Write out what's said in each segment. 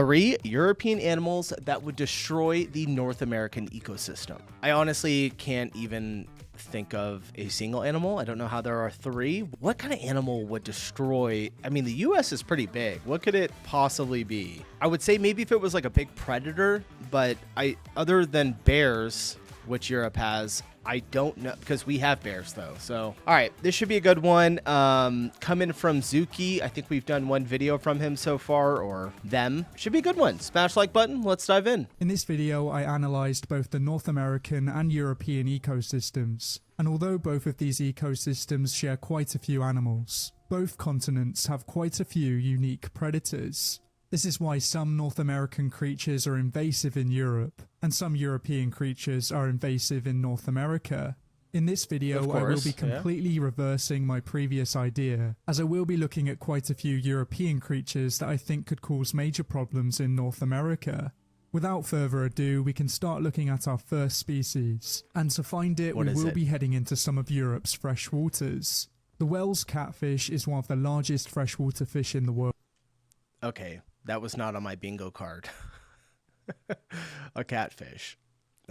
3 European animals that would destroy the North American ecosystem. I honestly can't even think of a single animal. I don't know how there are 3. What kind of animal would destroy? I mean, the US is pretty big. What could it possibly be? I would say maybe if it was like a big predator, but other than bears, which Europe has, I don't know, because we have bears though. So, all right, this should be a good one. Coming from Zuki, I think we've done one video from him so far, or them. Should be a good one. Smash like button. Let's dive in. In this video, I analyzed both the North American and European ecosystems. And although both of these ecosystems share quite a few animals, both continents have quite a few unique predators. This is why some North American creatures are invasive in Europe, and some European creatures are invasive in North America. In this video, I will be completely reversing my previous idea, as I will be looking at quite a few European creatures that I think could cause major problems in North America. Without further ado, we can start looking at our first species, and to find it, we will be heading into some of Europe's fresh waters. The Wels catfish is one of the largest freshwater fish in the world. Okay. That was not on my bingo card. A catfish.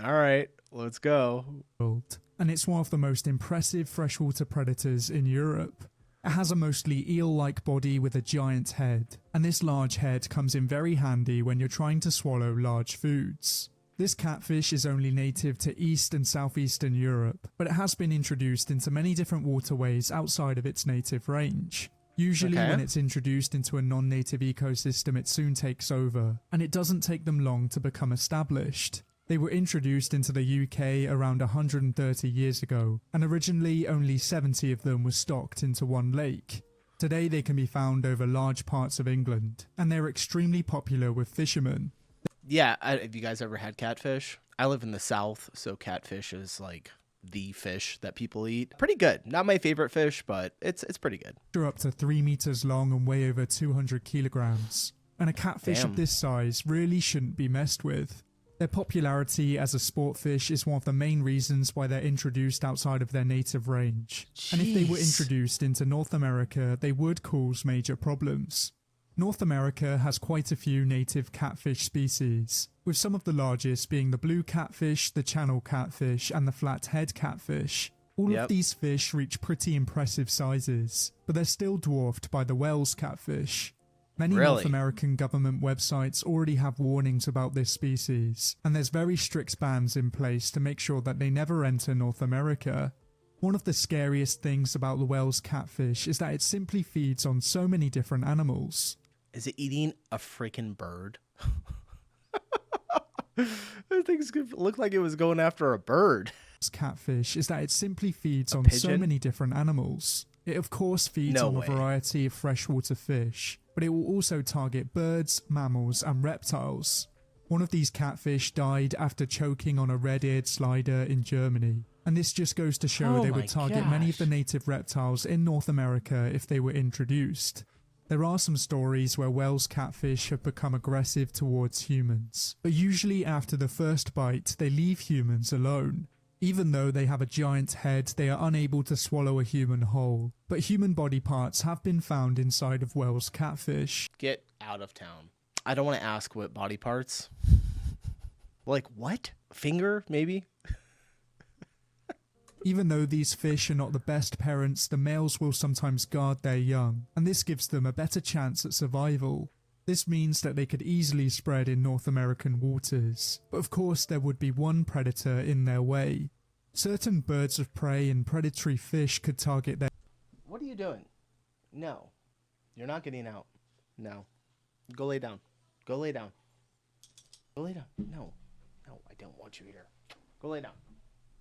All right, let's go. And it's one of the most impressive freshwater predators in Europe. It has a mostly eel-like body with a giant head, and this large head comes in very handy when you're trying to swallow large foods. This catfish is only native to East and Southeastern Europe, but it has been introduced into many different waterways outside of its native range. Usually when it's introduced into a non-native ecosystem, it soon takes over, and it doesn't take them long to become established. They were introduced into the UK around 130 years ago, and originally only 70 of them were stocked into one lake. Today they can be found over large parts of England, and they're extremely popular with fishermen. Yeah, have you guys ever had catfish? I live in the South, so catfish is like the fish that people eat. Pretty good. Not my favorite fish, but it's pretty good. They're up to 3 meters long and weigh over 200 kilograms. And a catfish of this size really shouldn't be messed with. Their popularity as a sport fish is one of the main reasons why they're introduced outside of their native range. Jeez. And if they were introduced into North America, they would cause major problems. North America has quite a few native catfish species, with some of the largest being the blue catfish, the channel catfish, and the flathead catfish. All of these fish reach pretty impressive sizes, but they're still dwarfed by the Wels catfish. Many North American government websites already have warnings about this species, and there's very strict bans in place to make sure that they never enter North America. One of the scariest things about the Wels catfish is that it simply feeds on so many different animals. Is it eating a freaking bird? That thing looked like it was going after a bird. Catfish is that it simply feeds on so many different animals. It of course feeds on a variety of freshwater fish, but it will also target birds, mammals, and reptiles. One of these catfish died after choking on a red-eared slider in Germany. And this just goes to show they would target many of the native reptiles in North America if they were introduced. There are some stories where Wels catfish have become aggressive towards humans, but usually after the first bite they leave humans alone. Even though they have a giant head, they are unable to swallow a human whole, but human body parts have been found inside of Wels catfish. Get out of town. I don't want to ask what body parts. Like what? Finger, maybe? Even though these fish are not the best parents, the males will sometimes guard their young, and this gives them a better chance at survival. This means that they could easily spread in North American waters, but of course there would be one predator in their way. Certain birds of prey and predatory fish could target their... What are you doing? No. You're not getting out. No. Go lay down. Go lay down. Go lay down. No. No, I don't want you here. Go lay down.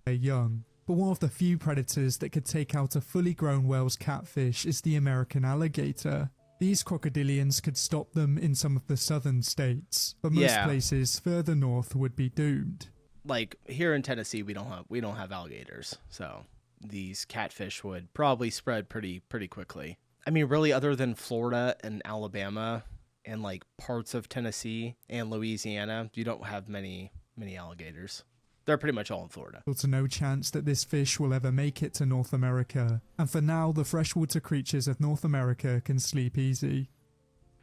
Their young. But one of the few predators that could take out a fully grown Wels catfish is the American alligator. These crocodilians could stop them in some of the southern states, but most places further north would be doomed. Like here in Tennessee, we don't have alligators, so these catfish would probably spread pretty quickly. I mean, really, other than Florida and Alabama and like parts of Tennessee and Louisiana, you don't have many alligators. They're pretty much all in Florida. To no chance that this fish will ever make it to North America, and for now the freshwater creatures of North America can sleep easy.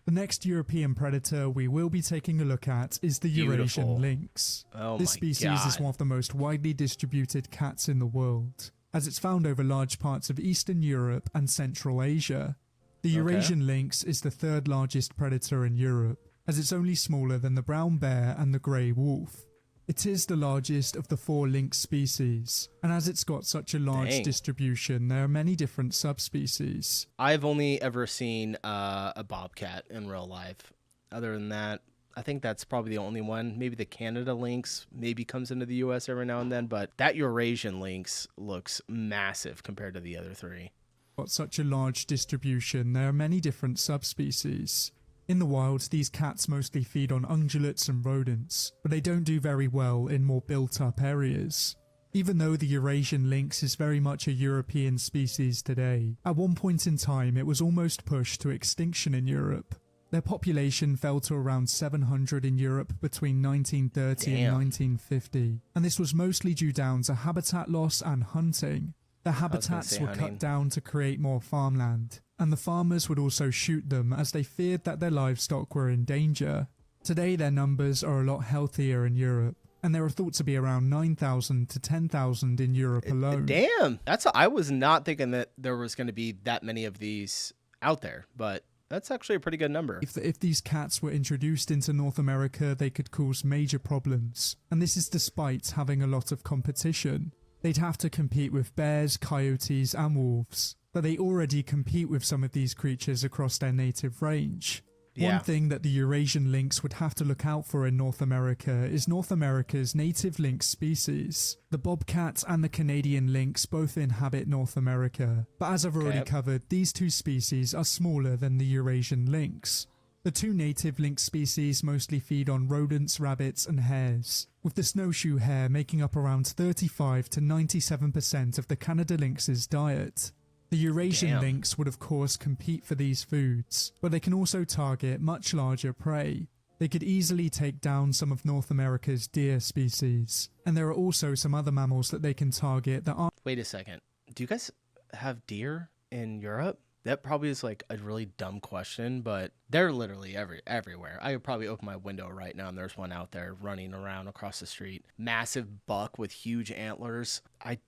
The next European predator we will be taking a look at is the Eurasian lynx. Oh this species is one of the most widely distributed cats in the world, as it's found over large parts of Eastern Europe and Central Asia. The Eurasian lynx is the third largest predator in Europe, as it's only smaller than the brown bear and the grey wolf. It is the largest of the 4 lynx species, and as it's got such a large distribution, there are many different subspecies. I've only ever seen a bobcat in real life. Other than that, I think that's probably the only one. Maybe the Canada lynx maybe comes into the U.S. every now and then, but that Eurasian lynx looks massive compared to the other 3. Got such a large distribution, there are many different subspecies. In the wild, these cats mostly feed on ungulates and rodents, but they don't do very well in more built-up areas. Even though the Eurasian lynx is very much a European species today, at one point in time it was almost pushed to extinction in Europe. Their population fell to around 700 in Europe between 1930 and 1950, and this was mostly due down to habitat loss and hunting. The habitats were cut down to create more farmland, and the farmers would also shoot them as they feared that their livestock were in danger. Today their numbers are a lot healthier in Europe, and there are thought to be around 9,000 to 10,000 in Europe alone. Damn! I was not thinking that there was going to be that many of these out there, but that's actually a pretty good number. If these cats were introduced into North America, they could cause major problems, and this is despite having a lot of competition. They'd have to compete with bears, coyotes and wolves, but they already compete with some of these creatures across their native range. One thing that the Eurasian lynx would have to look out for in North America is North America's native lynx species. The bobcat and the Canadian lynx both inhabit North America, but as I've already covered, these 2 species are smaller than the Eurasian lynx. The 2 native lynx species mostly feed on rodents, rabbits and hares, with the snowshoe hare making up around 35 to 97% of the Canada lynx's diet. The Eurasian lynx would of course compete for these foods, but they can also target much larger prey. They could easily take down some of North America's deer species, and there are also some other mammals that they can target that aren't... Wait a second, do you guys have deer in Europe? That probably is like a really dumb question, but they're literally everywhere. I could probably open my window right now and there's one out there running around across the street. Massive buck with huge antlers. I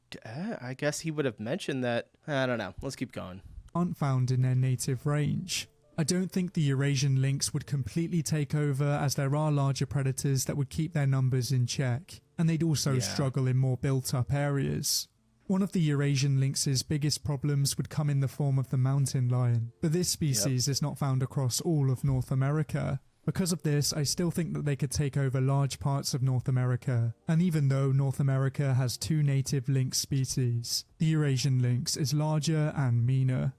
guess he would have mentioned that. I don't know. Let's keep going. Aren't found in their native range. I don't think the Eurasian lynx would completely take over, as there are larger predators that would keep their numbers in check, and they'd also struggle in more built-up areas. One of the Eurasian lynx's biggest problems would come in the form of the mountain lion, but this species is not found across all of North America. Because of this, I still think that they could take over large parts of North America, and even though North America has 2 native lynx species, the Eurasian lynx is larger and meaner.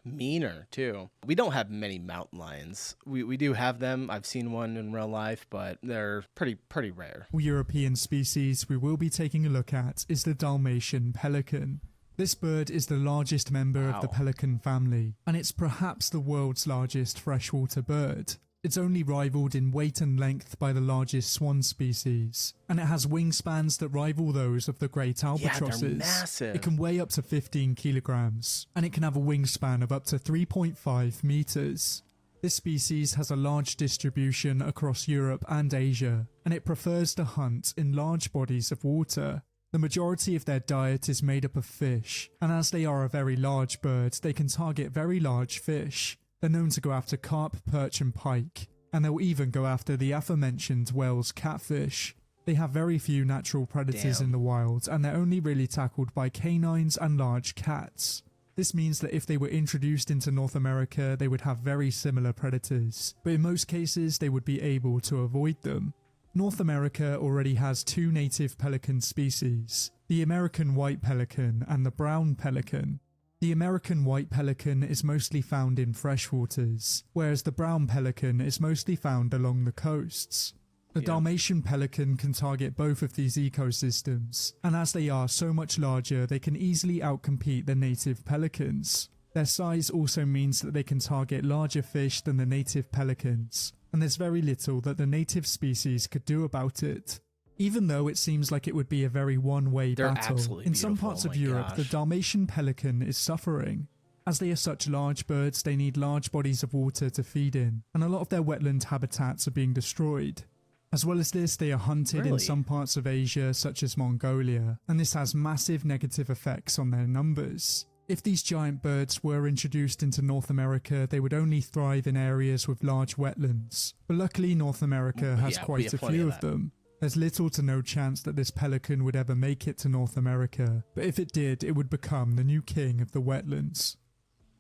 Meaner too. We don't have many mountain lions. We do have them. I've seen one in real life, but they're pretty rare. European species we will be taking a look at is the Dalmatian pelican. This bird is the largest member of the pelican family, and it's perhaps the world's largest freshwater bird. It's only rivaled in weight and length by the largest swan species, and it has wingspans that rival those of the great albatrosses. Yeah, they're massive. It can weigh up to 15 kilograms, and it can have a wingspan of up to 3.5 meters. This species has a large distribution across Europe and Asia, and it prefers to hunt in large bodies of water. The majority of their diet is made up of fish, and as they are a very large bird, they can target very large fish. They're known to go after carp, perch and pike, and they'll even go after the aforementioned Wales catfish. They have very few natural predators in the wild, and they're only really tackled by canines and large cats. This means that if they were introduced into North America, they would have very similar predators, but in most cases they would be able to avoid them. North America already has 2 native pelican species, the American white pelican and the brown pelican. The American white pelican is mostly found in freshwaters, whereas the brown pelican is mostly found along the coasts. The Dalmatian pelican can target both of these ecosystems, and as they are so much larger, they can easily outcompete the native pelicans. Their size also means that they can target larger fish than the native pelicans, and there's very little that the native species could do about it. Even though it seems like it would be a very one-way battle, in some parts of Europe the Dalmatian pelican is suffering. As they are such large birds, they need large bodies of water to feed in, and a lot of their wetland habitats are being destroyed. As well as this, they are hunted in some parts of Asia, such as Mongolia, and this has massive negative effects on their numbers. If these giant birds were introduced into North America, they would only thrive in areas with large wetlands. But luckily, North America has quite a few of them. There's little to no chance that this pelican would ever make it to North America, but if it did, it would become the new king of the wetlands.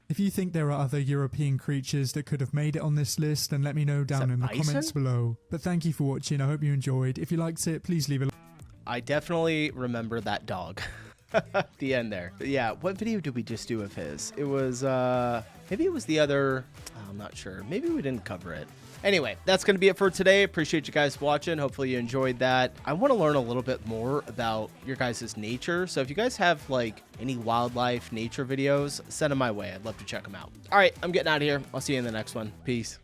If you think there are other European creatures that could have made it on this list, then let me know down in the comments below. But thank you for watching, I hope you enjoyed. If you liked it, please leave a like. I definitely remember that dog. The end there. But yeah, what video did we just do of his? It was, maybe it was the other, I'm not sure. Maybe we didn't cover it. Anyway, that's going to be it for today. Appreciate you guys watching. Hopefully you enjoyed that. I want to learn a little bit more about your guys' nature. So if you guys have like any wildlife nature videos, send them my way. I'd love to check them out. All right, I'm getting out of here. I'll see you in the next one. Peace.